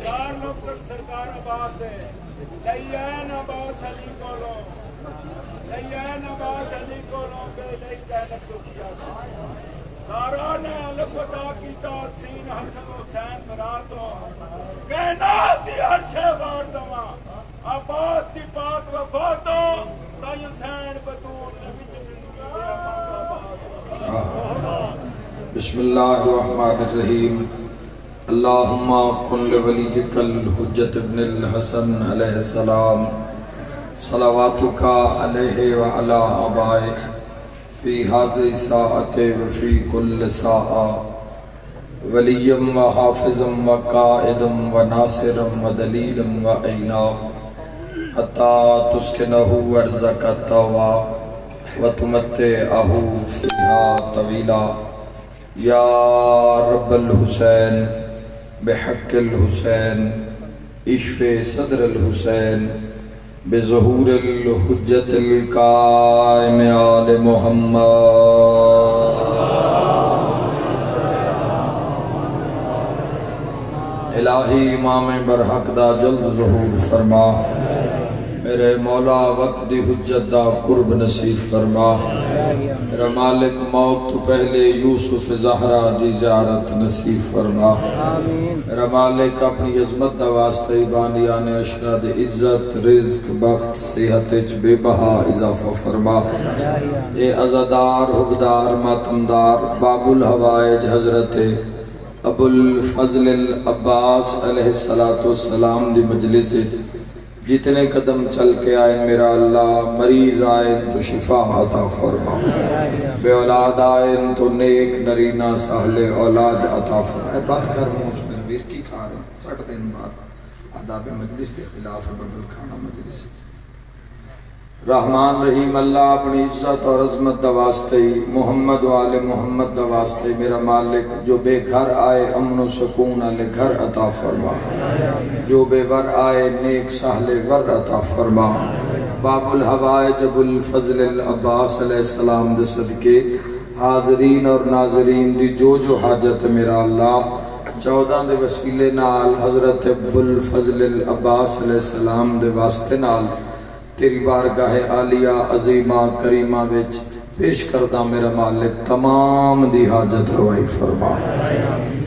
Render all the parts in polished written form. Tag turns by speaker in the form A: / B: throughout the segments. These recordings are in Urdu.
A: چار نقطہ سرکار عباس دے لیان عباس علی کولوں لیان عباس علی کولوں بے لئی جینت کو کیا سارا نے علف ادا کیتا سین حسن حسین مراتوں کائنات دی ہر شے وار دواں عباس دی پاک وفاتوں تائی حسین بطول نے بچ زندگی دیا
B: بسم اللہ الرحمن الرحیم اللہم کن لولیک الحجت ابن الحسن علیہ السلام صلواتک علیہ وعلا آبائے فی حاضر ساعت وفی کل ساعہ ولیم و حافظم و قائدم و ناصرم و دلیلم و عینا حتی تسکنہو ارزک التوا و تمتعہو فیہا طویلا یا رب الحسین بحق الحسین اشف صدر الحسین بظہور الحجت القائم آل محمد الہی امام برحق دا جلد ظہور فرما میرے مولا وقت دی حجت دا قرب نصیب فرما میرا مالک موت تو پہلے یوسف زہرا دی زیارت نصیب فرما میرا مالک اپنی عظمت دا واسطہ بانیان اشراد عزت رزق بخت صحت بے بہا اضافہ فرما اے عزادار حقدار ماتمدار باب الحوائج حضرت ابو الفضل العباس علیہ السلام دی مجلس جتنے قدم چل کے آئے میرا اللہ مریض آئے تو شفا عطا فرما بے اولاد آئے تو نیک نرینہ سہل اولاد عطا فرما بات کر موچ میں ویر کی کھا رہا 60 دن بعد آداب مجلس کے خلاف ببل کھانا مجلس رحمان رحیم اللہ اپنی عزت اور عظمت دا واسطے محمد و آل محمد دا واسطے میرا مالک جو بے گھر آئے امن و سکون آلے گھر عطا فرما جو بے ور آئے نیک سہل ور عطا فرما باب الحوائج ابو الفضل العباس علیہ السلام دے صدقے حاضرین اور ناظرین دی جو حاجت میرا اللہ 14 دے وسیلے نال حضرت ابو الفضل العباس علیہ السلام دے واسطے نال تیری بارگاہ عالیہ عظیمہ کریمہ وچ پیش کردہ میرا مالک تمام دی حاجت روائی فرما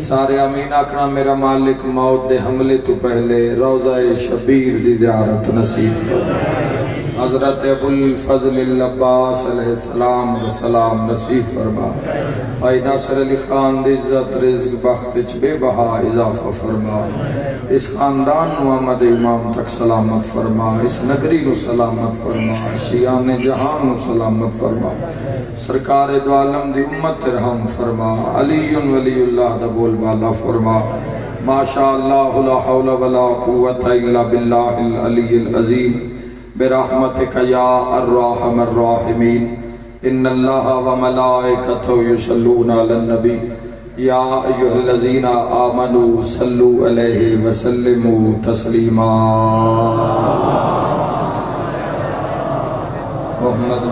B: سارے امین آکھنا میرا مالک موت دے حملے تو پہلے روضہ شبیر دی زیارت نصیب فرما حضرت ابو الفضل العباس علیہ السلام نصیب فرما بھائی ناصر علی خان دی عزت رزق بخت بے بہا اضافہ فرما اس خاندان محمد امام تک سلامت فرما اس نگری نو سلامت فرما شیان جہان نو سلامت فرما سرکار دو عالم دی امت رحم فرما علی ولی اللہ دا بول بالا فرما ما شاء اللہ لا حول ولا قوت الا باللہ العلی العظیم برحمتک یا الرحم الراحمین ان اللہ و ملائکتہ یصلون علی النبی یا ایوہ الذین آمنوا صلو علیہ وسلموا تسلیما محمد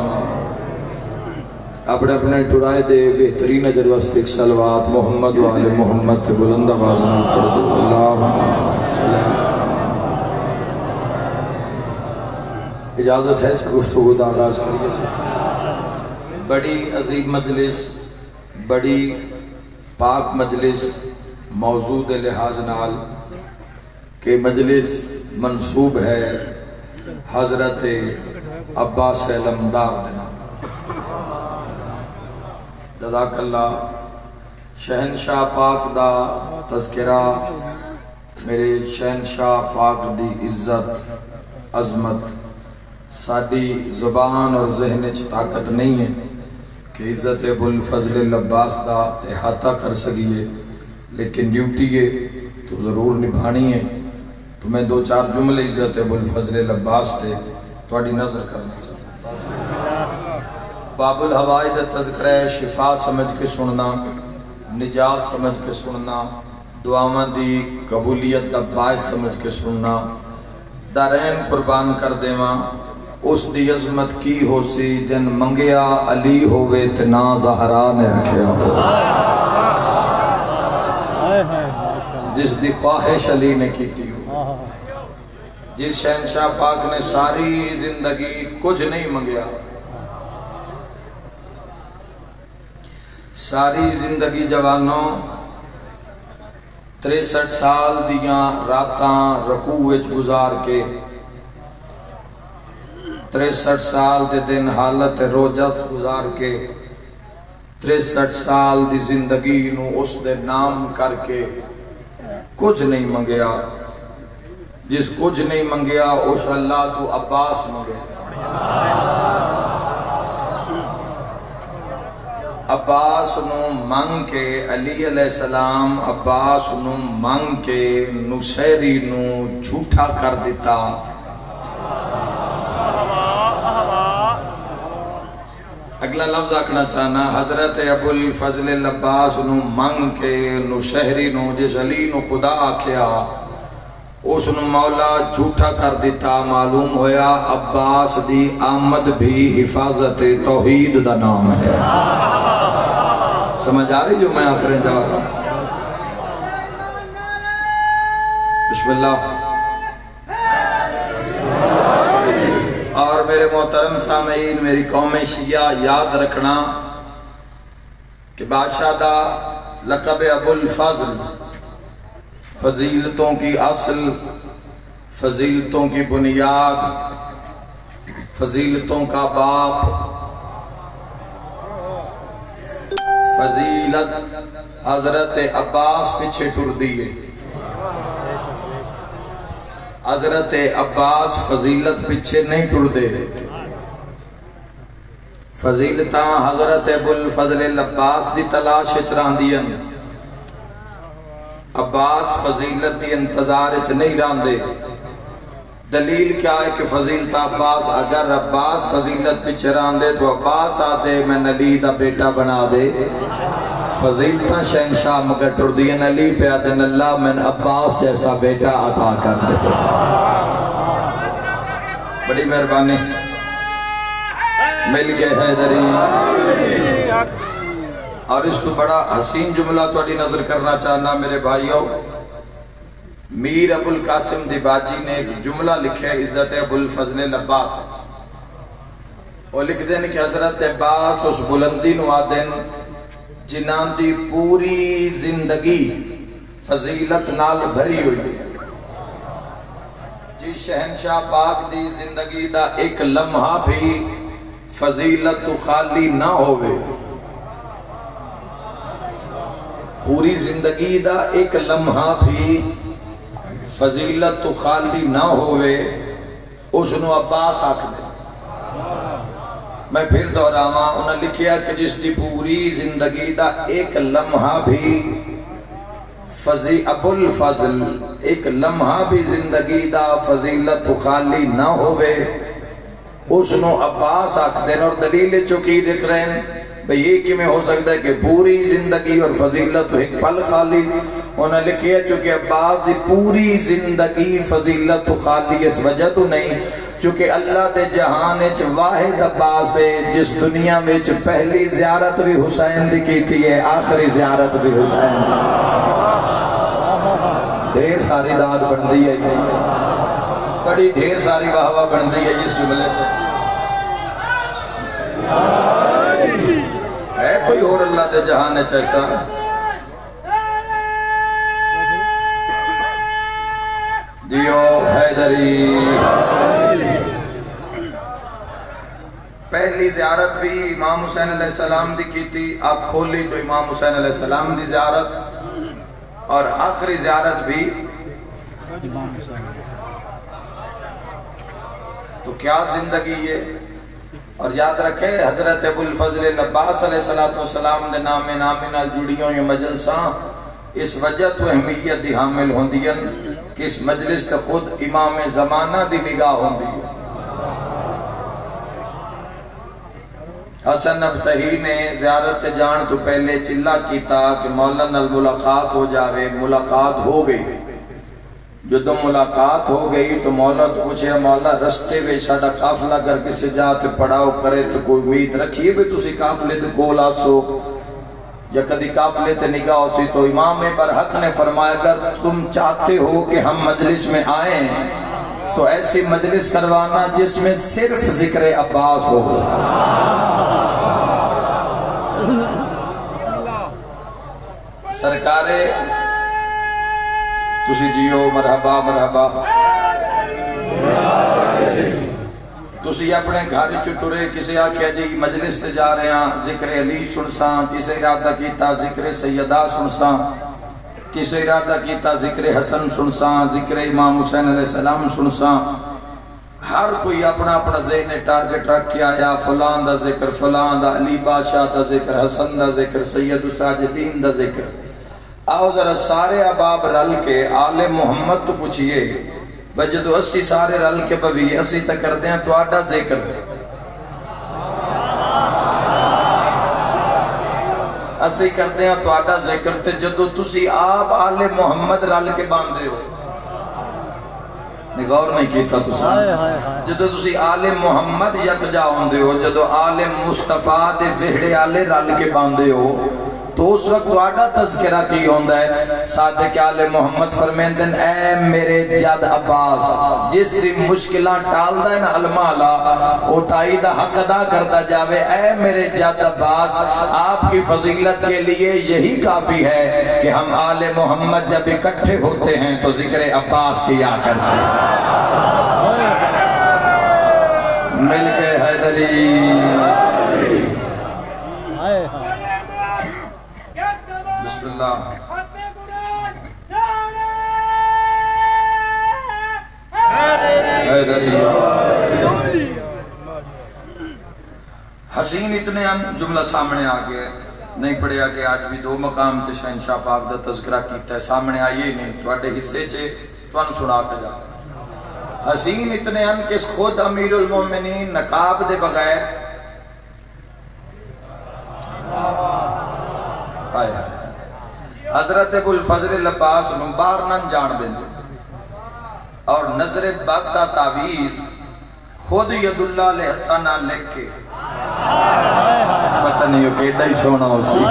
B: اپنے اپنے ٹرائے دے بہترین اجر واسطے ایک صلوات محمد و آل محمد بلند آواز میں پڑھ دو اللہم اجازت ہے گفتگو دا آغاز کریے بڑی عظیم مجلس بڑی پاک مجلس موضوع لحاظ نال کہ مجلس منصوب ہے حضرت عباس علمدار دینا جزاک اللہ شہنشاہ پاک دا تذکرہ میرے شہنشاہ پاک دی عزت عظمت ساری زبان اور ذہن طاقت نہیں ہے کہ عزت ابو الفضل العباس دا احاطہ کر سکیے لیکن ڈیوٹی ہے تو ضرور نبھانی ہے تو میں 2-4 جملے عزت ابو الفضل العباس پہ تھوڑی نظر کرنا چاہتا ہوں باب الحوائج تذکرہ شفا سمجھ کے سننا نجات سمجھ کے سننا دعاواں دی قبولیت دا باعث سمجھ کے سننا دارین قربان کر دیواں اس دی عظمت کی ہو سی جن منگیا علی ہوئے تنا زہرا نے رکھیا ہو جس دی خواہش علی نے کیتی ہو، جس شہنشاہ پاک نے ساری زندگی کچھ نہیں منگیا، ساری زندگی جوانوں 63 سال دیاں راتاں رکوع وچ گزار کے 63 سال دے دن حالت روجہ گزار کے 63 سال دی زندگی نو اس دے نام کر کے کچھ نہیں منگیا، جس کچھ نہیں منگیا اس اللہ تو عباس منگے، عباس نو منگ کے علی علیہ السلام عباس نو منگ کے نصیری نو جھوٹا کر دیتا۔ اگلا لفظ آکھنا چاہنا، حضرت ابو الفضل العباس نو منگ کے نصیری نو جس علی نو خدا آکھیا اس نو مولا جھوٹا کر دیتا، معلوم ہویا عباس دی آمد بھی حفاظت توحید دا نام ہے۔ سمجھ آ رہی جو میں آخریں جا رہا ہوں؟ بسم اللہ۔ اور میرے محترم سامعین، میری قوم شیعہ یاد رکھنا کہ بادشاہ دا لقب ابو الفضل فضیلتوں کی اصل، فضیلتوں کی بنیاد، فضیلتوں کا باپ، فضیلت حضرت عباس پیچھے ٹر دیئے، حضرت عباس فضیلت پیچھے نہیں ٹر دے، فضیلتاں حضرت ابو الفضل العباس دی تلاش چران دین، عباس فضیلت دی انتظار اچ نہیں ران دے۔ دلیل کیا ہے کہ فضیلت عباس، اگر عباس فضیلت پیچھے ران دے تو عباس آدے میں علی دا بیٹا بنا دے، فضیلتاں شہنشاہ مگر ٹر دین، علی پہ آدن اللہ میں عباس جیسا بیٹا عطا کر دے۔ بڑی مہربانی، مل گئے حیدری۔ اور اس تو بڑا حسین جملہ توڑی نظر کرنا چاہنا میرے بھائیوں، میر ابو القاسم دی باجی نے ایک جملہ لکھے عزت ابو الفضل العباس، وہ لکھ دیں کہ حضرت عباس اس بلندی نو آدن جنان دی پوری زندگی فضیلت نال بھری ہوئی، جی شہنشاہ پاک دی زندگی دا ایک لمحہ بھی فضیلت تو خالی نہ ہوئے، پوری زندگی دا ایک لمحہ بھی فضیلت تو خالی نہ ہوئے، اس نو عباس آکھ دے۔ میں پھر دہراواں، انہوں نے لکھیا کہ جس دی پوری زندگی دا ایک لمحہ بھی ابو الفضل ایک لمحہ بھی زندگی دا فضیلت تو خالی نہ ہوئے، اس نو عباس آکھ دے۔ اور دلیل چکی لکھ رہے ہیں بھئی یہ کی میں ہو سکتا ہے کہ پوری زندگی اور فضیلت ایک پل خالی، انہوں نے لکھیا چونکہ عباس دی پوری زندگی فضیلت تو خالی اس وجہ تو نہیں چونکہ اللہ دے جہان اچ واحد عباس ہے جس دنیا میں پہلی زیارت بھی حسین دی کیتی ہے، آخری زیارت بھی حسین دی۔ ڈھیر ساری داد بن دی ہے، بڑی ڈھیر ساری واہ بن دی ہے اس جملے پر۔ ہے کوئی اور اللہ دے جہان اچ ایسا؟ دیو حیدری۔ پہلی زیارت بھی امام حسین علیہ السلام دی کی تھی، آپ کھولی تو امام حسین علیہ السلام دی زیارت، اور آخری زیارت بھی امام حسین۔ تو کیا زندگی ہے؟ اور یاد رکھے حضرت ابو الفضل العباس علیہ السلام دے نام نامنا جڑیوں یہ مجلساں اس وجہ تو اہمیت دی حامل ہوندی ہیں کہ اس مجلس کا خود امام زمانہ دی نگاہ ہوندی ہے۔ حسن ابتہی نے زیارت جان تو پہلے چلا کیتا کہ مولا نال ملاقات ہو جاوے، ملاقات ہو گئی۔ جدو ملاقات ہو گئی تو مولا تو پوچھے مولا رستے میں ساڑا قافلہ کر کسی جاتے پڑاؤ کرے تو کوئی امید رکھیے بھی تسی قافلے تو کول آسو؟ یا کدی قافلے تے نگاہ سی تو امام برحق نے فرمایا اگر تم چاہتے ہو کہ ہم مجلس میں آئیں تو ایسی مجلس کروانا جس میں صرف ذکر عباس ہو. سرکارے تسی جیو مرحبا مرحبا. تسی اپنے گھر چٹورے کسی آکھیا جی مجلس سے جا رہے ہیں ذکر علی سنساں، کسی ارادہ کیتا ذکر سیدہ سنساں، کسی ارادہ کیتا ذکر حسن سنساں، ذکر امام حسین علیہ السلام سنساں. ہر کوئی اپنا اپنا ذہن ٹارگٹ رکھ کے آیا فلان دا ذکر، فلان دا علی بادشاہ دا ذکر، حسن دا ذکر، سید الساجدین دا ذکر. آؤ ذرا سارے احباب رل کے آل محمد تو پوچھئے جدو اسی سارے رل کے بوی اسی تک کر دیں تو آڈا ذکر اسی کر دیں تو آڈا ذکر تے جدو تسی آپ آل محمد رل کے باندھے ہو. غور نہیں کیتا تسی جدو تسی آل محمد یک جا ہوندے ہو، جدو آل مصطفیٰ دے وہڑے آلے رل کے باندھے ہو تو اس وقت آڈا تذکرہ کی ہوندہ ہے. صادق آل محمد فرمیندن اے میرے جد عباس جس دی مشکلان ٹال دا ہے نا المالا او تائیدہ حق ادا کردہ جاوے. اے میرے جد عباس آپ کی فضیلت کے لیے یہی کافی ہے کہ ہم آل محمد جب اکٹھے ہوتے ہیں تو ذکر عباس کیا کرتے ہیں. مل کے حیدری بسم اللہ. حسین اتنے جملہ سامنے آگئے نہیں پڑھیا کہ آج بھی دو مقام تے شہنشاہ پاک دا تذکرہ کیتا ہے سامنے آئیے نہیں تو اڈے حصے چے تو ان سنا کے جا. حسین اتنے کہ خود امیر المومنین نقاب دے بغیر آیا حضرت ابو الفضل عباس نو باہر نہ جان دیں دے اور نظر بغدہ تعویز خود ید اللہ لہتانا لکھ کے پتہ نہیں ہو کہ ایڈا ہی سونا ہو سی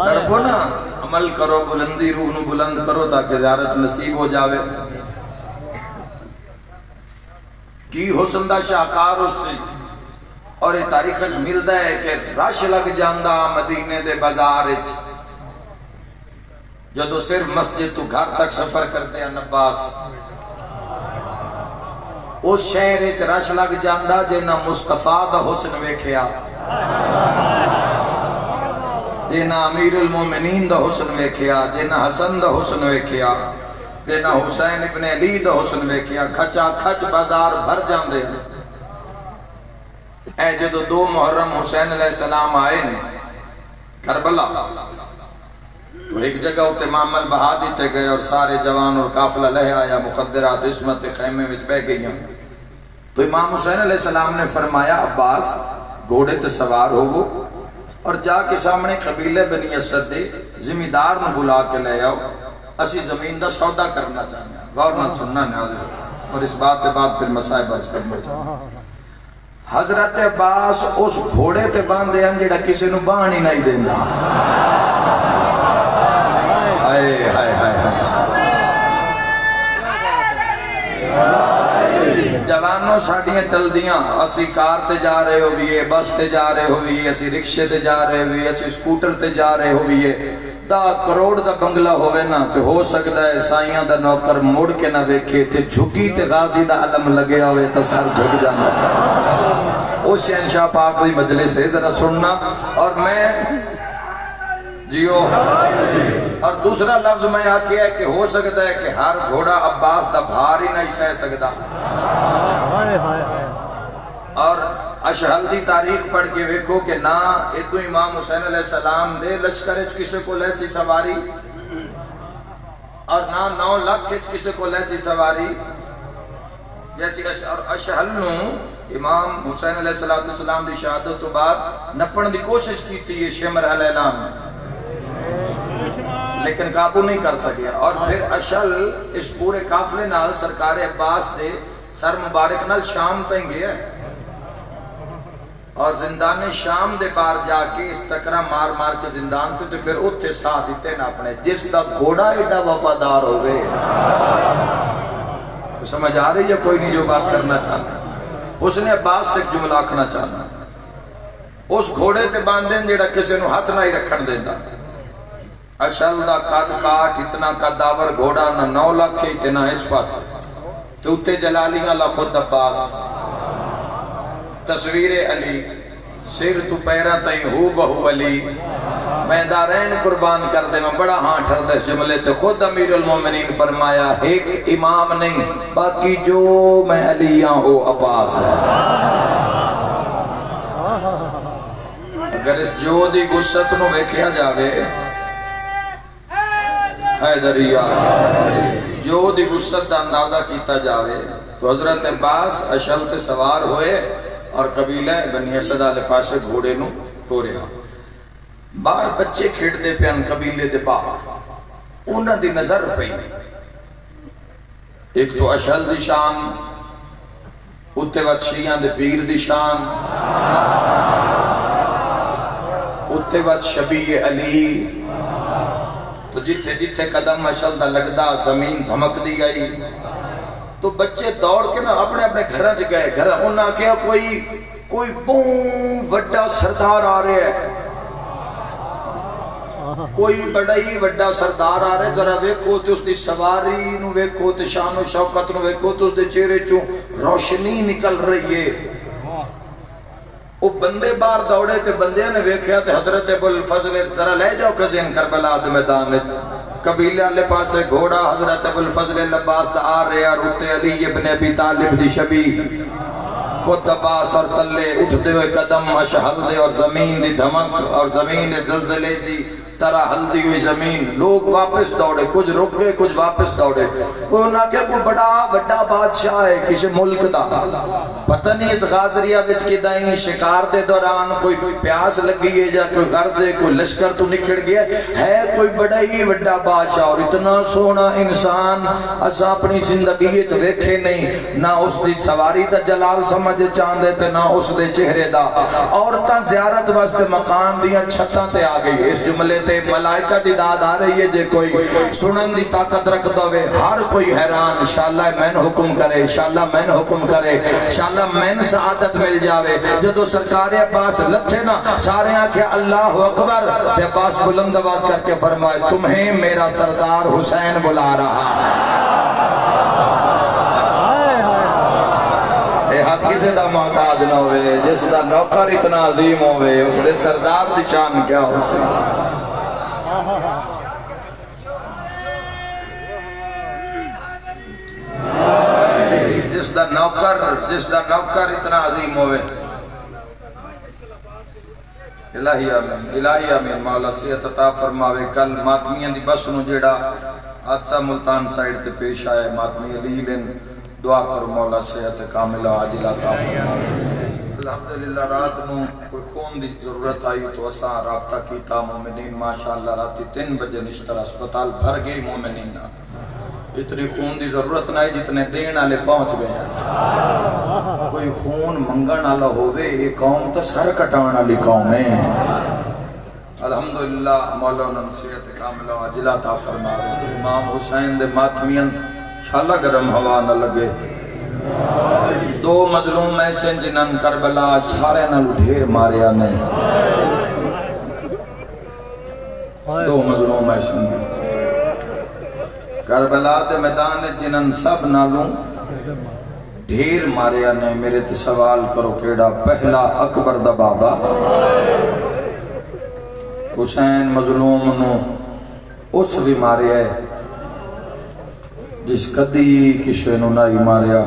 B: تڑپو نا عمل کرو بلندی روح نو بلند کرو تاکہ زیارت نصیب ہو جاوے. کی حسن دا شاہکار ہو سی اور یہ تاریخ ملدہ ہے کہ رش لگ جاندہ مدینے دے بازار جدو صرف مسجد تو گھر تک سفر کرتے ہیں عباس اس شہر اچ رش لگ جاندہ جنہ مصطفیٰ دا حسن ویکھیا، جنہ امیر المومنین دا حسن ویکھیا، جنہ حسن دا حسن ویکھیا، جنہ حسین ابن علی دا حسن ویکھیا. کھچا کھچ بازار بھر جاندے ہیں. اے جدو دو محرم حسین علیہ السلام آئے کربلا تو ایک جگہ ہوتے معامل بہا دیتے گئے اور سارے جوان اور قافلہ لہ آیا مخدرات عصمت خیمے میں بہ گئی ہیں. تو امام حسین علیہ السلام نے فرمایا عباس گھوڑے تے سوار ہوگو اور جا کے سامنے قبیلے بنی اسد دے زمیندار میں بلا کے لے آؤ اسی زمین دا سودا کرنا چاہتے ہیں. غور نہ سننا ناظر اور اس بات کے بعد پھر مسائب عرض کرنا چاہتے ہیں. حضرت عباس اس گھوڑے تے باندھے ہیں جڑا کسی نو بان ہی نہیں دیندہ. ہائے ہائے ہائے جوانوں ساڑیاں ٹل دیاں اسی کار تے جا رہے ہوئیے، بس تے جا رہے ہوئیے، اسی رکشے تے جا رہے ہوئیے، اسی سکوٹر تے جا رہے ہوئیے. 10 کروڑ دا بنگلہ ہوئے نا تو ہو سکتا ہے سائیاں دا نوکر موڑ کے نہ ویکھے تے جھکی تے غازی دا علم لگے ہوئے تو سر جھک جانا. او شہنشاہ پاک دی مجلس ہے ذرا سننا. اور میں جیو اور دوسرا لفظ میں آکھیا ہے کہ ہو سکتا ہے کہ ہر گھوڑا عباس دا بھار ہی نہیں سہ سکتا. اور اشہل دی تاریخ پڑھ کے ویکھو کہ نہ ادو امام حسین علیہ السلام دے لشکرچ کسے کو لیسی سواری اور نہ 9 لاکھ کسے کو لیسی سواری جیسی اشہل نو امام حسین علیہ السلام دی شہادت تو بعد نپن دی کوشش کی تھی یہ شمر علیہ السلام لیکن قابو نہیں کر سکے. اور پھر اشہل اس پورے قافلے نال سرکار عباس دے سر مبارک نال شام تائیں گیا اور زندان شام دے بار جا کے اس ٹکرا مار مار کے زندان تے پھر اتھے ساہ دیتے نہ اپنے جس دا گھوڑا ایڈا وفادار ہوئے. سمجھ آ رہی ہے کوئی نہیں جو بات کرنا چاہتا؟ اس نے عباس تک جملہ آکھنا چاہتا اس گھوڑے تے باندھیں جیڑا کسی نو ہاتھ نہ ہی رکھن دیندہ. اشل دا قد کاٹ اتنا قداور گھوڑا نہ 9 لاکھ اتنا اس پاس تو اتے جلالیاں اللہ خود عباس تصویر علی سر تو پیرہ تائیں ہو بہو علی میں دارین قربان کر دے میں بڑا ہاں ٹھر دے اس جملے تے خود امیر المومنین فرمایا ایک امام نہیں باقی جو میں علیاں ہو عباس ہے. اگر اس جو دی غصت نو ویکھیا جاوے حیدریہ جو دی غصت دا اندازہ کیتا جاوے تو حضرت عباس اشل تے سوار ہوئے اور قبیلہ بنی اسد آل-فاسق گھوڑے نو ٹوریا. باہر بچے کھیٹ دے پہ ان قبیلے دے باہر انہاں دی نظر پئی ایک تو اشل دی شان اتے وقت شیعہ دے پیر دی شان اتے وقت شبیہ علی تو جتھے جتھے قدم اشل دا لگدا زمین دھمک دی گئی تو بچے دوڑ کے نا اپنے اپنے گھرہ چ گئے. گھر انہاں کیا کوئی بون وڈا سردار آ رہے ہے کوئی بڑائی وڈا سردار آ رہے ذرا ویکھو تے اس دی سواری نو ویکھو تے شان و شوکت نو ویکھو تے اس دے چہرے چوں روشنی نکل رہی ہے. وہ بندے باہر دوڑے تے بندے نے ویکھیا تے حضرت ابو الفضل ذرا لے جاؤ کزین کربلا دے میدان وچ قبیلے والے پاسے گھوڑا حضرت ابو الفضل العباس دا آ رہے اور اتے علی ابن ابی طالب دی شبی خود عباس اور تلے اٹھتے ہوئے قدم اشہل دے اور زمین دی دھمک اور زمین زلزلے دی طرح ہلدی ہوئی زمین. لوگ واپس دوڑے کچھ رک گئے کچھ واپس دوڑے. کوئی انہاں کہ کوئی بڑا بادشاہ ہے کسی ملک دا پتہ نہیں اس غازریہ وچ کی دائیں شکار دے دوران کوئی پیاس لگی ہے یا کوئی غرض ہے کوئی لشکر تو نکھڑ گیا ہے کوئی بڑا ہی بڑا بادشاہ اور اتنا سونا انسان اسا اپنی زندگی وچ ویکھے نہیں نہ اس دی سواری دا جلال سمجھ چاندے تے نہ اس دے چہرے دا. عورتاں زیارت واسطے مکان دیاں چھتاں تے آ گئی. اس جملے تے ملائکہ دی داد آ رہی ہے جے کوئی سنن دی طاقت رکھ دوے ہر کوئی حیران انشاءاللہ مین حکم کرے انشاءاللہ مین حکم کرے انشاءاللہ مین سعادت مل جاوے. جدو سرکار عباس لٹھے نا سارے آنکھیں اللہ اکبر تے عباس بلند آواز کر کے فرمائے تمہیں میرا سردار حسین بلا رہا اے حق کسے دا محتاج نہ ہوئے جس دا نوکر اتنا عظیم ہوئے اس دے سردار دی شان کیا ہو سکتا. جس دا نوکر اتنا عظیم ہوئے. الہی آمین مولا صحت عطا فرماوے. کل ماتمیاں دی بس نو جیڑا حادثہ ملتان سائیڈ تے پیش آئے ماتمی علی لین دعا کرو مولا صحت کاملہ عاجلہ عطا فرماوے. الحمدللہ رات نو کوئی خون دی ضرورت آئی تو اساں رابطہ کیتا مومنین ماشاءاللہ راتی 3 بجے نشتر اسپتال بھر گئی مومنین نا. اتنی خون دی ضرورت نہ ہے جتنے دین آلے پہنچ گئے ہیں. کوئی خون منگن آلہ ہوئے یہ قوم تو سر کٹان آلی قوم ہے. الحمدللہ مولانا صحت کاملہ عاجلہ عطا فرماوے. امام حسین دے ماتمین شاللہ گرم ہوا نہ لگے. 2 مظلوم ایسے جنہاں کربلا سارے نہ ڈھیر ماریا نہیں. 2 مظلوم ایسے کربلا دے میدان جنہاں سب نالوں ڈھیر ماریا نہیں. میرے تے سوال کرو کیڑا پہلا اکبر دا بابا حسین مظلوم نو اس بھی ماریا ہے جس کدی کشے نو نائی ماریا.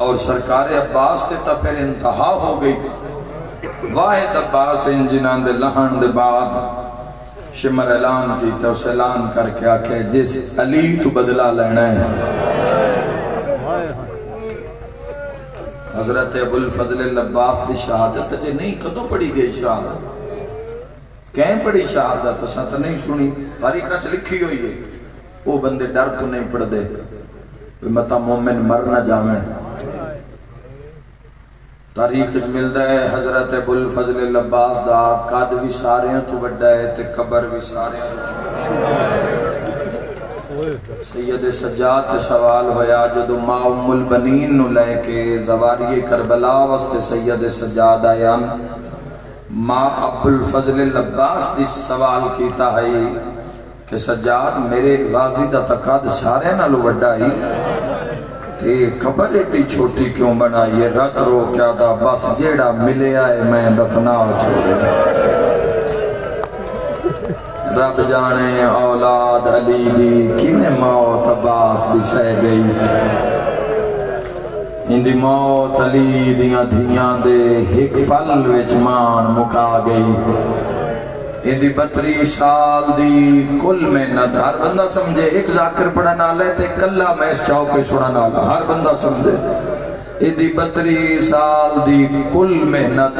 B: اور سرکار عباس تے تا پھر انتہا ہو گئی. واحد عباس ان جنان دے لہن دے بعد شمر اعلان کی تو اس اعلان کر کے آکے جس علی تو بدلہ لینا ہے. حضرت ابو الفضل العباس دی شہادت جے نہیں کدو پڑھی گئی شہادت کہیں پڑھی شہادت ساتھ نہیں سنی تاریخہ چ لکھی ہوئی ہے. وہ بندے ڈر تو نہیں پڑھ دے متا مومن مر نہ جاویں تاریخ ملتا ہے حضرت ابو الفضل العباس دا قد بھی سارے تو بڑا ہے تے قبر بھی سارے تو چھوٹا ہے۔ سید سجاد سوال ہویا جدو ماں ام البنین نو لے کے زواری کربلا واسطے سید سجاد آیا ماں ابو الفضل العباس دی سوال کیتا ہے کہ سجاد میرے غازی دا تقاد سارے نالو بڑا ہی تے قبر ایڈی چھوٹی کیوں بنائی ہے رت رو کیا دا بس جیڑا ملے آئے میں دفناؤ چھوڑے رب جانے اولاد علی دی کینے موت عباس دی سہ گئی اندی موت علی دیاں دھیاں دے ایک پل وچ مان مکا گئی اندی 32 سال دی کل محنت ہر بندہ سمجھے ایک ذاکر پڑھنا لے تے کلہ میں اس چوکے سڑنا لے ہر بندہ سمجھے اندی 32 سال دی کل محنت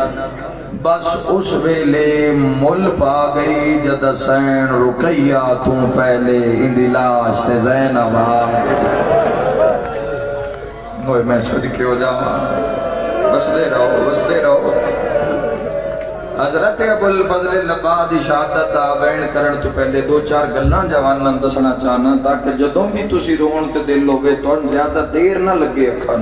B: بس اس ویلے مل پا گئی جد حسین رقیہ توں پہلے اندی لاش تے زینب ہوئے میں سوچ کے ہو جاؤں بس دے رہو حضرت ابو الفضل العباس شہادت دا وین کرن تو پہلے 2-4 گلاں جواناں دسنا چاہنا تاکہ جدوں بھی تسی رون تے دل ہوئے تو زیادہ دیر نہ لگے اکھاں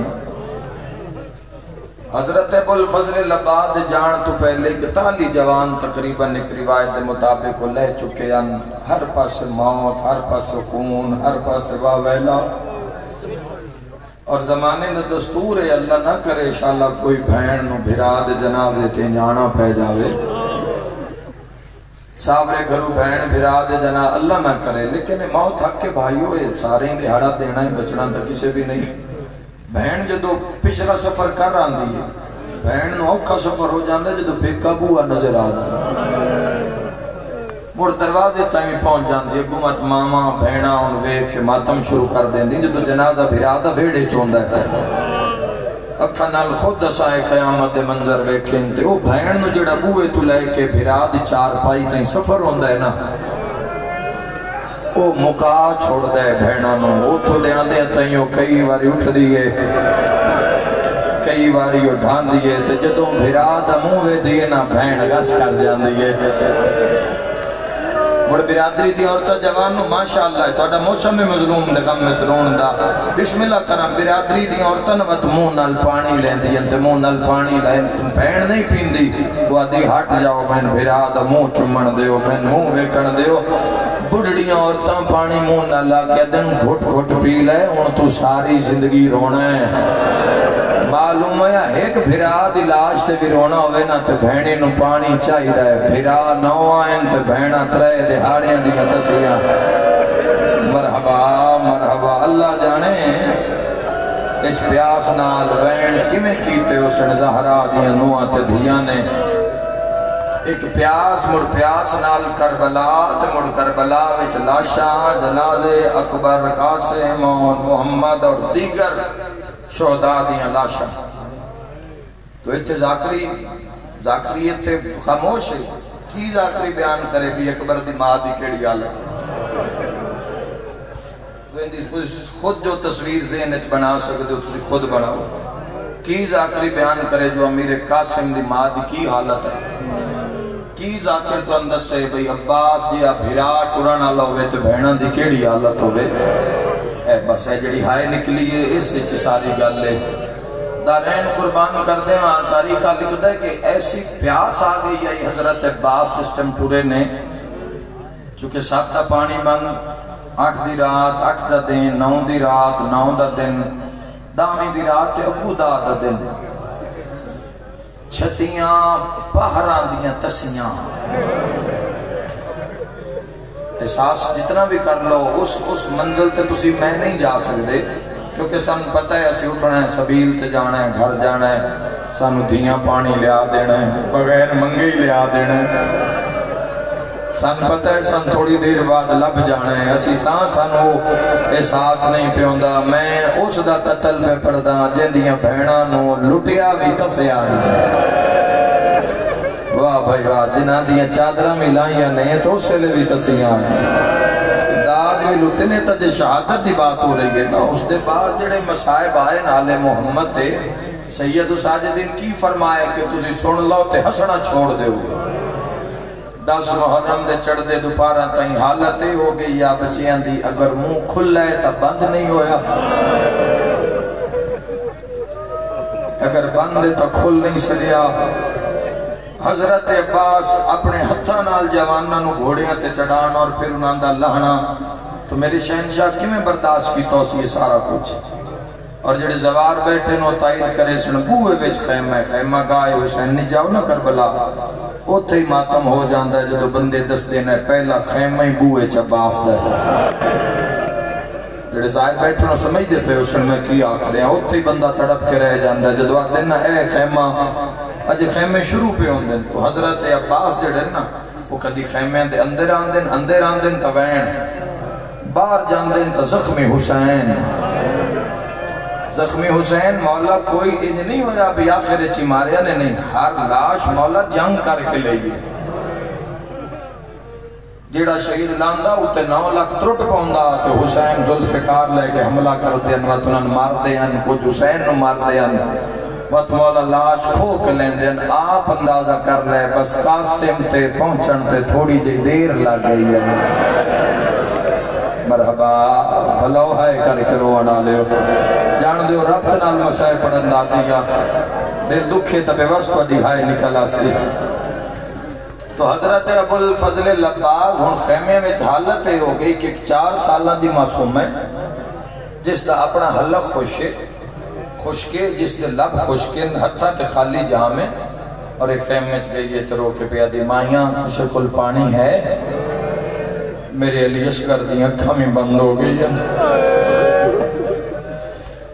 B: حضرت ابو الفضل العباس جان تو پہلے 41 جوان تقریباً ایک روایت مطابق کو لے چکے ہیں ہر پاس موت ہر پاس خون ہر پاس واویلا اور زمانے میں دستور ہے اللہ نہ کرے انشاءاللہ کوئی بہن نو بھراد جنازے تے جانا پہ جاوے سابرے گھرو بہن بھراد جنازے اللہ نہ کرے لیکن موت حق کے بھائیوں سارے دہاڑا دینا ہی بچنا تو کسی بھی نہیں بہن جدو پچھلا سفر کر آندی ہے بہن نو اوکھا سفر ہو جاندہ جدو بے قابو نظر آدھا مڑ دروازے تائیں پہنچ جاندی حکومت ماما بہنا ان ویک کے ماتم شروع کر دیں دی جدو جنازہ بھرادہ بھیڑے چوندہ ہے اکھا نال خود دسائے قیامت منظر ویکھیں تے او بہن نو جڑا بوئے تو لے کے بھراد 4 پائی تائیں سفر ہوندہ ہے نا او مکا چھوڑ دے بہنا نو او تو دے آندے تائیں کئی واری اٹھ دیئے کئی واری اٹھان دیئے تے جدو بھراد مووے دیئے نا بہن گس کر جان دیئے مڑ برادری دی عورتہ جوانو ماشاءاللہ ہے تو اڈا موسم مظلوم دے غم میں ترون دا بسم اللہ کرم برادری دی عورتہ نوات مون نال پانی لین دی انتے مون نال پانی لین تم بہن نہیں پین دی وہ آدھی ہٹ جاؤ میں براد مون چمن دیو میں مون ویکن دیو بڑھڑیاں عورتاں پانی مون نال لاکے دن گھٹ گھٹ پی لے ان تو ساری زندگی رونا ہے معلوم ہے ایک بھرا دی لاش تے بھی رونا ہوئے نا تے بہنی نو پانی چاہی دے بھرا نو آئیں تے بہنا ترے دہاڑیاں دیا تسیاں مرحبا مرحبا اللہ جانے اس پیاس نال بہن کمیں کیتے اسن زہرا دیا نوہ تے دھیاں نے ایک پیاس مڑ پیاس نال کربلا تے مڑ کربلا وچ لاشاں جنازے اکبر قاسم محمد اور دیگر شہداء دیاں لاشاں تو اتھے ذاکری اتھے خاموش ہے کی ذاکری بیان کرے بھی اکبر دی ماں دی کیڑی حالت تو اندھی خود جو تصویر ذہنچ بنا سکتے ہو تسی خود بناؤ کی ذاکری بیان کرے جو امیر قاسم دی ماں دی کی حالت ہے کی ذاکر تو اندر سے بھئی عباس جی آپ بھیرات قرآن اللہ ہوئے تو بہنہ دی کیڑی حالت ہوئے اے بس ہے جڑی ہائے نکلی ہے اس سے ساری گل ہے دارین قربان کر دیں وہاں تاریخہ لکھتا ہے کہ ایسی پیاس آگئی ہے حضرت عباس سسٹم پورے نے چونکہ 7 دا پانی بند 8 دی رات 8 دا دن 9 دی رات 9 دا دن 10 دی رات تے اگو دا دن چھتیاں پہران دیاں تسیاں احساس جتنا بھی کر لو اس منزل تے تسی میں نہیں جا سکتے کیونکہ سن پتہ ہے اسی اٹھنا ہے سبیل تے جانا ہے گھر جانا ہے سانو دھیاں پانی لیا دینا ہے بغیر منگے لیا دینا ہے سن پتہ ہے سن تھوڑی دیر بعد لب جانا ہے اسی تاں سانو احساس نہیں پیوندا میں اس دا قتل پہ پڑھدا جن دیاں بہناں نو لٹیا بھی تسیا ہے واہ بھائی واہ جنہاں دیاں چادرہ ملائیاں نہیں تو اس سے لے بھی تسیاں ہیں داد بھی لٹنے تا جے شہادت دی بات ہو رہی ہے نا اس دے بعد جڑے مسائب آئے نالے محمد تے سید ساجدین کی فرمائے کہ تسی سن لو تے ہسنا چھوڑ دے ہوئے 10 محرم دے چڑھ دے دوپارہ تائیں حالت ہو گئی یا بچیاں دی اگر منہ کھل ہے تا بند نہیں ہویا اگر بند ہے تو کھل نہیں سجیا حضرت عباس اپنے ہتھاں نال جواناں نو گھوڑیاں تے چڑھان اور پھر انہاں دا لہنا تو میری شہنشاہ کیوں میں برداشت کی توسی یہ سارا کچھ اور جڑے زوار بیٹھے نو تائید کرے سن بوئے وچ خیمہ گائے حسین نہیں جاؤ نہ کربلا اوتھے ہی ماتم ہو جاندہ ہے جدو بندے دس دینا ہے پہلا خیمہ ہی بوئے چباس دے جڑے ظاہر بیٹھے نو سمجھ دے پہ حسین میں کی آکھ رہے ہیں اوتھے ہی بندہ تڑپ کے رہ جاندہ ہے جدو آتے نا ہے خیمہ اجے خیمے شروع پہ ہوں دن تو حضرت عباس جڑے نا وہ کدی خیمے دے اندر آندن تا وین باہر جاندن تا زخمی حسین مولا کوئی انج نہیں ہویا بھی آخر چی ماریا نے نہیں ہر لاش مولا جنگ کر کے لے گئے جیڑا شہید لاندہ ہوتے 9 لاکھ ترٹ پاؤندہ تو حسین ذوالفقار لے کے حملہ کر دیں وقت انہوں مار دیں کچھ حسین نو مار دیں وقت مولا لاش کھو کے لیں دیں آپ اندازہ کر لے بس قاسم تے پہنچن تے تھوڑی جی دیر لگ گئی ہے مرحبا بھلو ہے کر کے رونا لے جان دیو رب تنال مسائے پڑھن دا دیا دل دکھے تبے وس کو دہائے نکلا سی تو حضرت ابو الفضل لباغ ہن خیمے میں حالت ہو گئی کہ 4 سالہ دی معصوم ہے جس دا اپنا حلق خوشکے جس دے لب خوشکے ہتھا تے خالی جہاں میں اور ایک خیمے میں گئی یہ ترو کے پیا دی مائیاں کچھ کل پانی ہے میرے علی اشکر دیاں کھمی بند ہو گئی ہے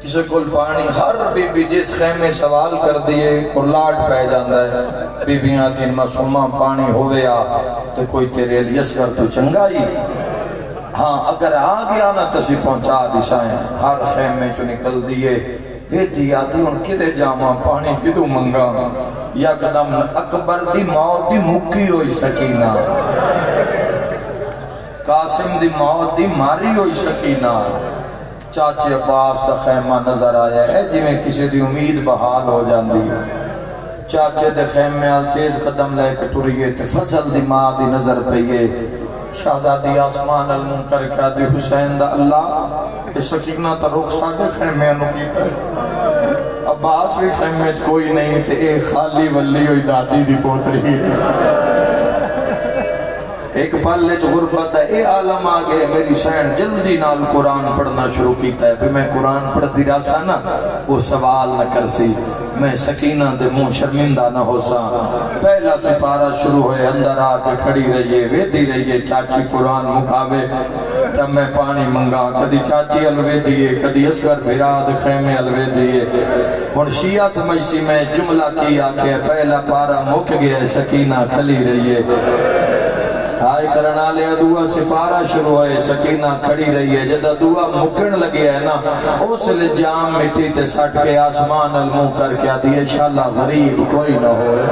B: کسی کل پانی ہر بی بی جس خیمے سوال کر دیئے کرلاٹ پہ جاندہ ہے بی بیاں دین معصومہ پانی ہوئے آ تو کوئی تیرے علی اشکر تو چنگائی ہاں اگر آ گیا نا تسی پہنچا دیشائیں ہر خیمے جو نکل دیئے بیٹی آتی ان کدے جاما پانی کدو منگا یا قدم اکبر دی موت دی مکی ہوئی سکینہ قاسم دی موت دی ماری ہوئی سکینہ چاچے عباس دا خیمہ نظر آیا ہے جی میں کسی دی امید بحال ہو جاندی ہے چاچے دے خیمے آل تیز قدم لے کے ٹوریے تے فضل دی ماں دی نظر پہیے شہدادی آسمان المنکر کیا دی حسین دا اللہ اس سکینہ تا رخصہ دے خیمے انو کیتا ہے عباس بھی خیمے کوئی نہیں تے ایک خالی ولی ہوئی دادی دی پوتری ہے ایک پلے جو غربت ہے اے عالم آگے میری شہن جلدی نال قرآن پڑھنا شروع کیتا ہے بھی میں قرآن پڑھ دی راسا نا وہ سوال نہ کر سی میں سکینہ دے منہ شرمندہ نہ ہو سا پہلا سپارہ شروع ہوئے اندر آ کے کھڑی رہیے ویدی رہیے چاچی قرآن مکاوے تب میں پانی منگا کدی چاچی الوے دیئے کدی اسگر بھراد خیمے الوے دیئے اور شیعہ سمجھسی میں جملہ کی آکھے پہلا پارہ مک گیا سکینہ کھلی رہیے آئے کرنا لے دعا سفارہ شروع ہے سکینہ کھڑی رہی ہے جدہ دعا مکن لگی ہے نا اس لئے جام مٹی تے سٹ کے آسمان المو کر کے آتی ہے انشاءاللہ غریب کوئی نہ ہوئے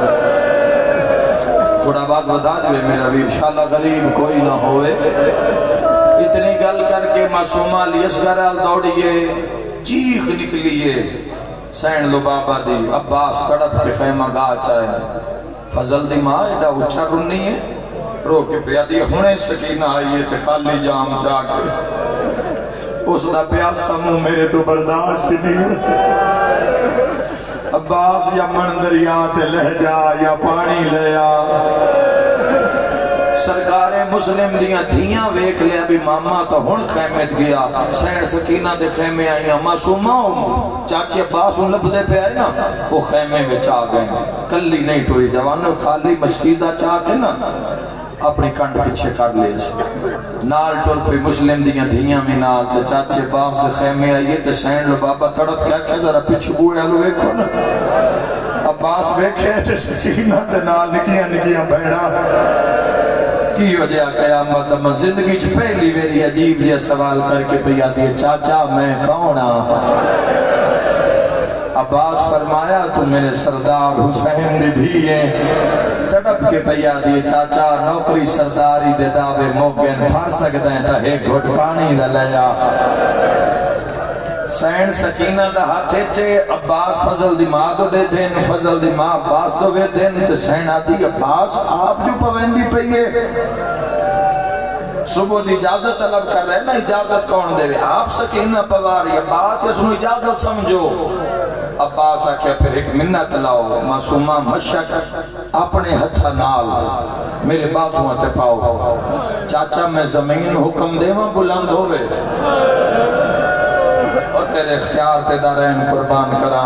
B: تھوڑا بات بتا دے میرا بھی انشاءاللہ غریب کوئی نہ ہوئے اتنی گل کر کے معصومہ لی اسگرال دوڑیے چیخ نکلیے سین لبابا دی عباس تڑپ کے خیمہ گاہ چاہے فضل دی ماں ایڈا اچھا رنی ہے رو کے پیادی ہونے سکینہ آئیے تے خالی جام جا کے اس دا پیاسا منہ میرے تو برداشت نہیں عباس یا مندریا تے لہ جا یا پانی لیا سرکار مسلم دیاں دھیاں ویک لیا بھی ماما تو ہن خیمت گیا سین سکینہ دے خیمے آئیاں معصومہ چاچے عباس ان لب دے پہ آئے نا وہ خیمے میں چاہ گئے کلی نہیں ٹوری جوانوں خالی مشکیزہ چاہ کے نا اپنی کنڈ پچھے کر لے نال ٹور پہ مسلم دیاں دھیاں میں نال تو چاچے باپ دے خیمے آئیے تو سین لو بابا تڑپ کیا کہا ذرا پچھو بوڑے آلو ویکھو نا عباس ویکھے تے سکینہ تے نال نکیاں بہنا کی وجہ قیامت من زندگی چھ پہلی میری عجیب جیا سوال کر کے پہ یادی چاچا میں کونا عباس فرمایا تو میرے سردار حسین دی دھیئے تڑپ کے پیا دیئے چاچا نوکری سرداری دے دعوے موگن پھر سکتے ہیں تا ایک گھٹ پانی دا لیا سین سکینہ دا ہاتھ چے عباس فضل دی ماں تو دے دین فضل دی ماں عباس تو دے دین تے سین آدھی عباس آپ جو پویندی پئیے صبح دی اجازت طلب کر رہے نا اجازت کون دے آپ سکینہ پواری عباس اس نے اجازت سمجھو عباس آکھیا پھر ایک منت لاؤ معصومہ مشک اپنے ہتھا نال میرے بازویں تے پاؤ چاچا میں زمین حکم دے وہاں بلند ہوئے اور تیرے اختیار تے دارین قربان کرا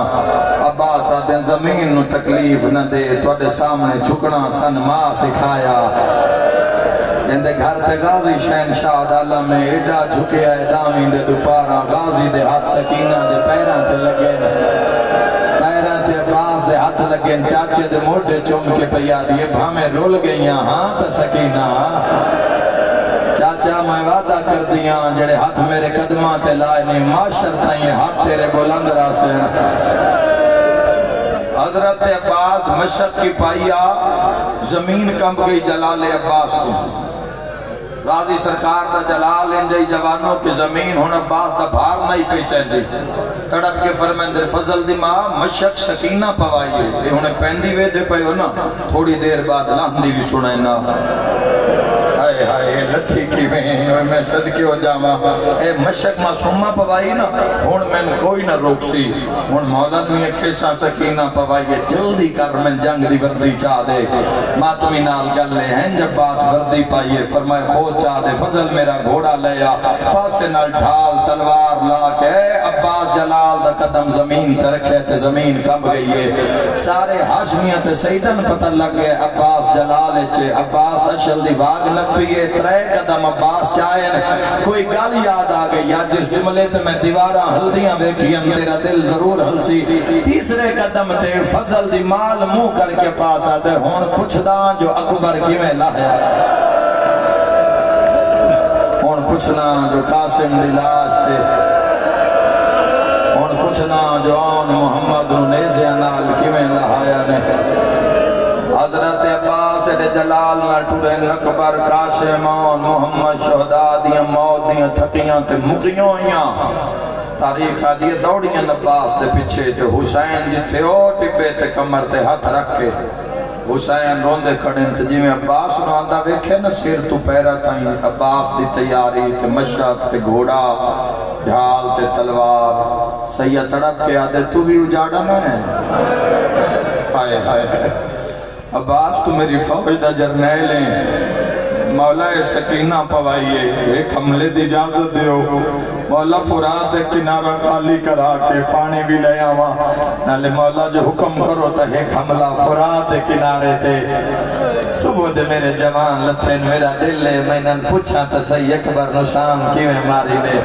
B: عباس آدھیں زمین نو تکلیف نہ دے توڑے سامنے چھکنا سن ماں سکھایا جندے گھر تے غازی شہنشاہ دالا میں ایڈا جھکے آئے دامی دے دوپارا غازی دے ہاتھ سکینہ دے پیران تے لگے پیران تے عباس دے ہاتھ لگے چاچے دے موڑے چوم کے پیا دیے بھامیں رول گئیاں ہاں تے سکینہ چاچا میں وعدہ کر دیاں جڑے ہاتھ میرے قدمہ تے لائے نہیں معاشر تائیں ہاتھ تیرے بلند راسے حضرت عباس مشق کی پائیا زمین کم گئی جلال عباس کو غازی سرکار دا جلال ان جائی جوانوں کی زمین ہون عباس دا بھار نہیں پیچھیں دی تڑپ کے فرمندر فضل دی ماں مشق سکینہ پوائیے یہ انہیں پہندی وے دے پائے ہو نا تھوڑی دیر بعد لاندی بھی سنائے نا ہائے ہائے لتھی کی میں صدقے ہو جاما اے مشک معصومہ پوائی نا ہون میں کوئی نہ روک سی ہون مولا نوی کھیسا سکینہ پوائی جلدی کر میں جنگ دی وردی چاہ دے ماتمی نال گل لے ہیں جب باس وردی پائیے فرمائے خود چاہ دے فضل میرا گھوڑا لیا پاسے نال ڈھال تلوار لا کے عباس جلال دا قدم زمین ترکھے تے زمین کم گئی ہے سارے حاشمیت سیدن پتہ لگ گئے عباس جلال اچھے عباس اشل دی باغ لگ پیئے ترے قدم عباس چاہیں کوئی گل یاد آگئی یا جس جملے تے میں دیوارہ ہلدیاں بیکھیں تیرا دل ضرور ہلسی تیسرے قدم تے فضل دی مال مو کر کے پاس آتے ہون پچھدان جو اکبر کی میں لایا ہون پچھنا جو قاسم دی لاش تے ہون پچھنا جو آن محمد نیزے انال کی میں لایا نے حضرت عباس دے جلال نہ ٹورین اکبر قاسمان محمد شہداء دیاں موت دیاں تھکیاں تے مکیوں آئیاں تاریخ آدھی دوڑیاں عباس دے پچھے تے حسین جتھے او ٹپے تے کمر تے ہاتھ رکھے حسین روندے کھڑیں تے جی میں عباس نو آندہ ویکھے نا سیر تو پیرا تائیں عباس دی تیاری تے مشق تے گھوڑا ڈھال تے تلوار سید تڑپ کے آدھے تو بھی اجاڑا نہ ہے ہائے ہائے عباس تو میری فوج دا جرنیل ہیں مولا سکینہ پوائیے ایک حملے دی اجازت دیو مولا فرات دے کنارہ خالی کرا کے پانی بھی لے آوا نالے مولا جو حکم کرو تا ایک حملہ فرات دے کنارے تے صبح دے میرے جوان لتھین میرا دل لے میں نن پوچھا تا سی اکبر نشام کی میں ماری لے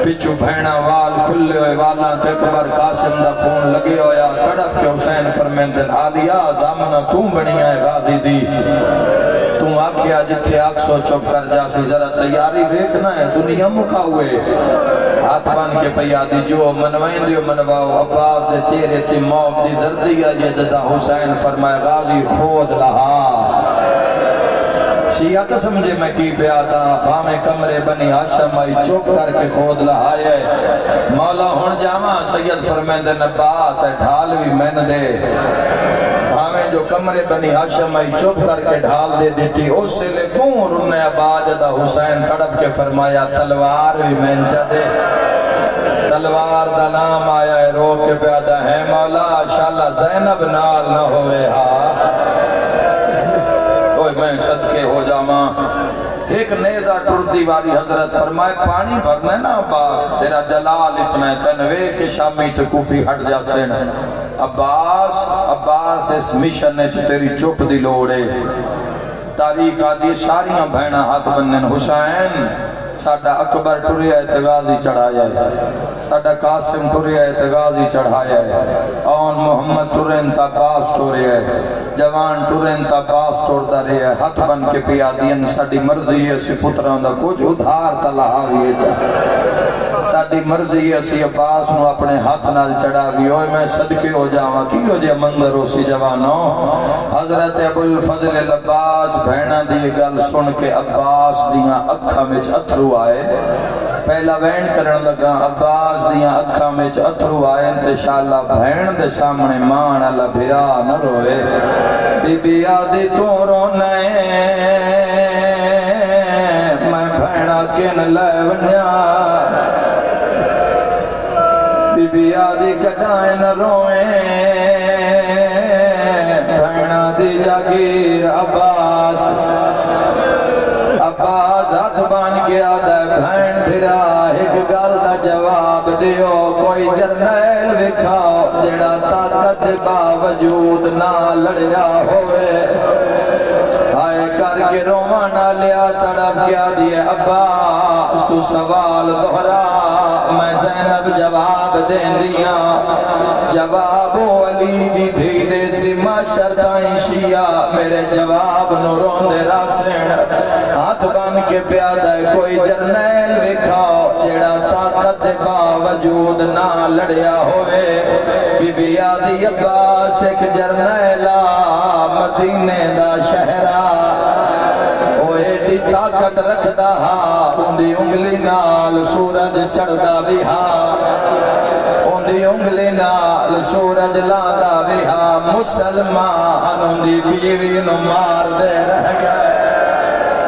B: پچھو بھینا وال کھلے ہوئے والا تے اکبر قاسم دا خون لگے ہویا تڑپ کے حسین فرمیندن آلیا زامنہ توں بنی ہے غازی دی توں آکھیا جتھے آکھ سو چپ کر جاسی ذرا تیاری بیکنا ہے دنیا مکا ہوئے ہاتھ بان کے پیادی جو منوائن دیو منواؤ عباس دے تیرے تی موب دی زردی آجے ددا حسین فرمائے غازی خود لہا شیعہ تو سمجھے میں کی پیادا بھامے کمرے بنی ہاشم آئی چوپ کر کے خود لہائے مولا ہون جاما سید فرمیندن عباس ہے ڈھال بھی میں دے بھامے جو کمرے بنی ہاشم آئی چوپ کر کے ڈھال دے دیتی اس سے لے فون رنے عباجدہ حسین تڑپ کے فرمایا تلوار بھی میں دے تلوار دا نام آیا ہے رو کے پیادا ہے مولا شاءاللہ زینب نال نہ ہوئے میں صدقے ہو جاما ایک نیزہ ٹردی والی حضرت فرمائے پانی بھرنا ہے نا عباس تیرا جلال اتنا ہے تنوے کے شامی تے کوفی ہٹ جا سین عباس اس مشن نے تیری چپ دی لوڑے تاریخ آدھی ساریاں بہنہ ہاتھ بنن حسین ساڑھا اکبر ٹوریا اعتغازی چڑھایا ہے ساڑھا قاسم ٹوریا اعتغازی چڑھایا ہے آن محمد ٹورین تا باس ٹوریا ہے جوان ٹورین تا باس ٹور دا رہے ہے ہاتھ بن کے پیا دین ساڑھی مرضی ہے سی پتران دا کچھ ادھار تا لہاوی ہے ساڑھی مرضی ہے سی عباس نو اپنے ہاتھ نال چڑھا بھی ہوئے میں صدقے ہو جاواں کی ہو جائے منظر ہو سی جوانوں حضرت ابو الفضل العباس بہنہ دی گل سن کے عباس دیاں اکھا میں اتھرو آئے پہلا وین کرن لگا عباس دیاں اکھاں وچ اتھرو آئے انشاءاللہ بہن دے سامنے مان اللہ بھرا نہ روئے بی بی آدھی تو رونے میں بہنہ کن لے ونیا بی بی آدھی کٹائیں نہ روئیں بہنہ دی جاگیر عباس عباس ہاتھ بان کے آدھا بہن پھرا ایک گل دا جواب دیو کوئی جرنیل وکھاؤ جڑا طاقت باوجود نہ لڑیا ہوئے آئے کر کے رومانہ لیا تڑپ کیا دیئے عباس تو سوال دہرا میں زینب جواب دیں دیا جواب علی دی دھی دے سما شرطائیں شیعہ میرے جواب نورون دے راسن ہاتھ بان کے پیادہ کوئی جرنیل وکھاؤ جڑا طاقت باوجود نہ لڑیا ہوئے بی بی آدھی عباس ایک جرنیلہ مدینے دا شہرہ ایڈی طاقت رکھدا ہا اندھی انگلی نال سورج چڑھدا بھی ہا اندھی انگلی نال سورج لاندا بھی ہا مسلمان اندھی بیوی نو مار دے رہ گئے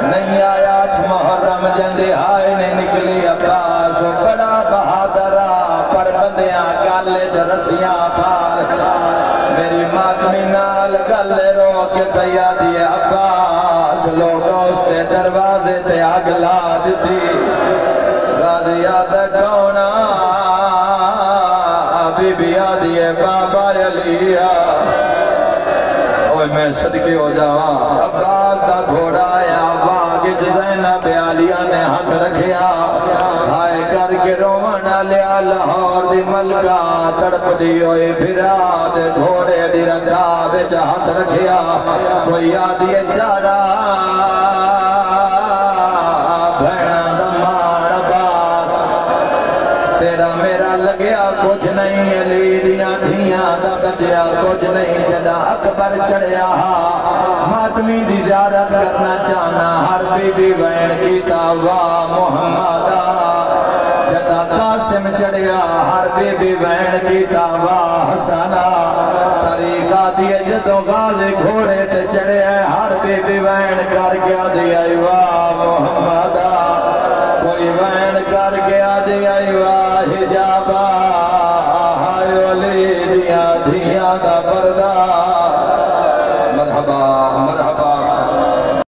B: نہیں آیا 8 محرم جندی ہائے نے نکلی عباس بڑا بہادرہ پر بندیاں گالے جرسیاں پار میری ماتمی نال گالے رو کے پیا دیے عباس لوگوں اس تے دروازے تے آگ لا دیتی غازیات کونا بی بی آدھیے بابا علیہ اوہ میں صدقے ہو جاواں عباس دا گھوڑا آیا باغچ زینب عالیہ نے ہاتھ رکھیا ہائے کر کے رومانہ لیا لاہور دی ملکہ تڑپ دی ہوئے پھرا دے گھوڑے دی رکھا ہاتھ رکھیا کوئی آدھیے چاڑا بھینا دمان عباس تیرا میرا لگیا کچھ نہیں علی دیاں دھیاں دا بچیا کچھ نہیں جدا اکبر چڑھیا ماتمی دی زیارت کرنا چاہنا ہر بی بی بین کی تاوا محمدہ جدا قاسم چڑھیا ہر بی بی بین کی تاوا حسنہ طریقہ دیئے جدو غازی گھوڑے تے چڑھے ہر بی بی بین کر گیا دیئے واہ محمدہ